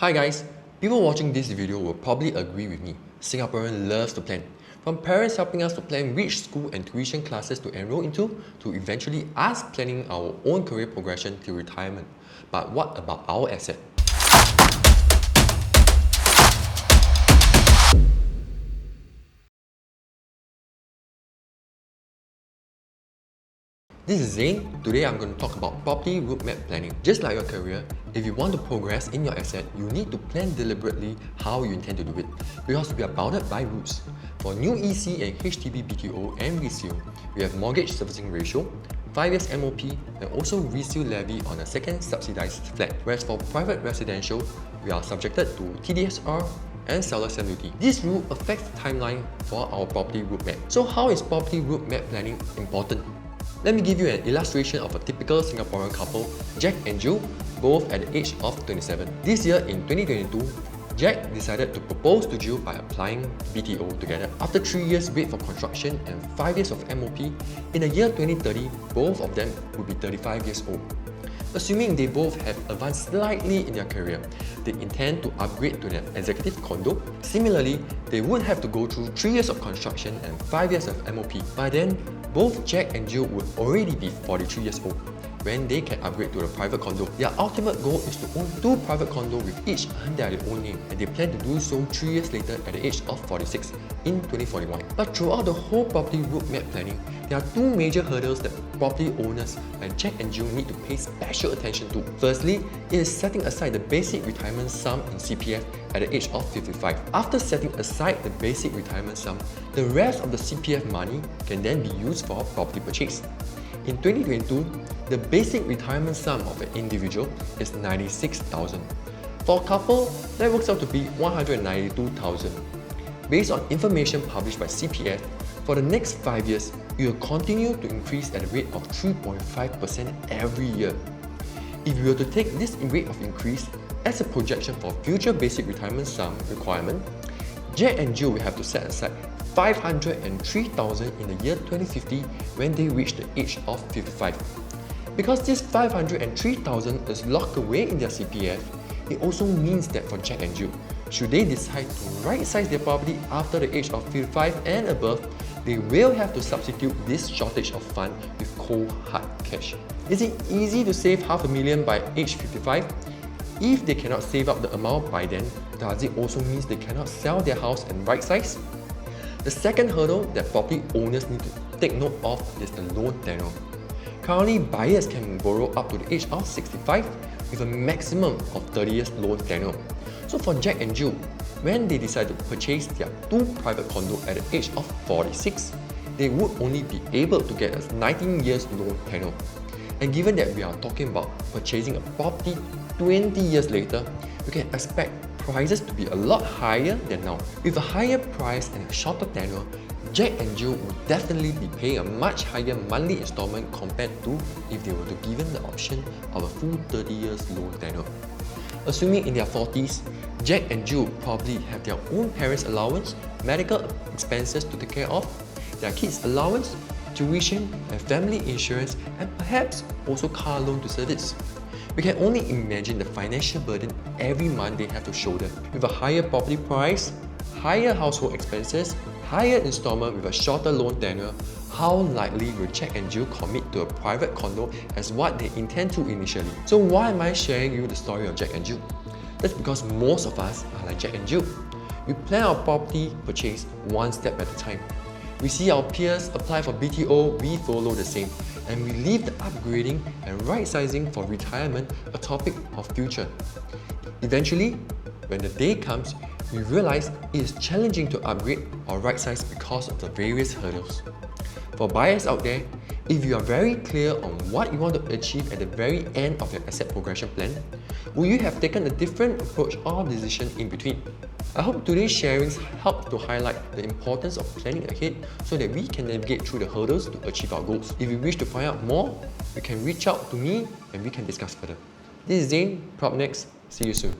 Hi guys, people watching this video will probably agree with me. Singaporean loves to plan. From parents helping us to plan which school and tuition classes to enroll into, to eventually us planning our own career progression till retirement. But what about our asset? This is Zane. Today I'm going to talk about property roadmap planning. Just like your career, if you want to progress in your asset, you need to plan deliberately how you intend to do it, because we are bounded by rules. For new EC and HDB BTO and resale, we have mortgage servicing ratio, 5 years MOP, and also resale levy on a second subsidized flat. Whereas for private residential, we are subjected to TDSR and seller stamp duty. This rule affects the timeline for our property roadmap. So how is property roadmap planning important? Let me give you an illustration of a typical Singaporean couple, Jack and Jill, both at the age of 27. This year in 2022, Jack decided to propose to Jill by applying BTO together. After 3 years wait for construction and 5 years of MOP, in the year 2030, both of them will be 35 years old. Assuming they both have advanced slightly in their career, they intend to upgrade to an executive condo. Similarly, they would have to go through 3 years of construction and 5 years of MOP. By then, both Jack and Jill would already be 43 years old when they can upgrade to a private condo. Their ultimate goal is to own 2 private condos with each under their own name, and they plan to do so 3 years later at the age of 46 in 2041. But throughout the whole property roadmap planning, there are 2 major hurdles that property owners like Jack and Jill need to pay special attention to. Firstly, it is setting aside the basic retirement sum in CPF at the age of 55. After setting aside the basic retirement sum, the rest of the CPF money can then be used for property purchase. In 2022, the basic retirement sum of an individual is 96,000. For a couple, that works out to be 192,000. Based on information published by CPF, for the next 5 years, it will continue to increase at a rate of 3.5% every year. If you were to take this rate of increase as a projection for future basic retirement sum requirement, Jack and Jill will have to set aside 503,000 in the year 2050 when they reach the age of 55. Because this 503,000 is locked away in their CPF, it also means that for Jack and Jill, should they decide to right-size their property after the age of 55 and above, they will have to substitute this shortage of fund with cold hard cash. Is it easy to save $500,000 by age 55? If they cannot save up the amount by then, does it also mean they cannot sell their house and right-size? The second hurdle that property owners need to take note of is the loan tenure. Currently, buyers can borrow up to the age of 65 with a maximum of 30 years loan tenure. So for Jack and Jill, when they decide to purchase their 2 private condos at the age of 46, they would only be able to get a 19 years loan tenure. And given that we are talking about purchasing a property 20 years later, we can expect prices to be a lot higher than now. With a higher price and a shorter tenure, Jack and Jill would definitely be paying a much higher monthly installment compared to if they were to be given the option of a full 30 years loan tenure. Assuming in their 40s, Jack and Jill probably have their own parents' allowance, medical expenses to take care of, their kids' allowance, tuition and family insurance, and perhaps also car loan to service. We can only imagine the financial burden every month they have to shoulder. With a higher property price, higher household expenses, higher installment with a shorter loan tenure, how likely will Jack and Jill commit to a private condo as what they intend to initially? So why am I sharing you the story of Jack and Jill? That's because most of us are like Jack and Jill. We plan our property purchase one step at a time. We see our peers apply for BTO, we follow the same, and we leave the upgrading and right-sizing for retirement a topic of future. Eventually, when the day comes, we realize it is challenging to upgrade or right-size because of the various hurdles. For buyers out there, if you are very clear on what you want to achieve at the very end of your asset progression plan, will you have taken a different approach or decision in between? I hope today's sharings help to highlight the importance of planning ahead so that we can navigate through the hurdles to achieve our goals. If you wish to find out more, you can reach out to me and we can discuss further. This is Zane, PropNext. See you soon.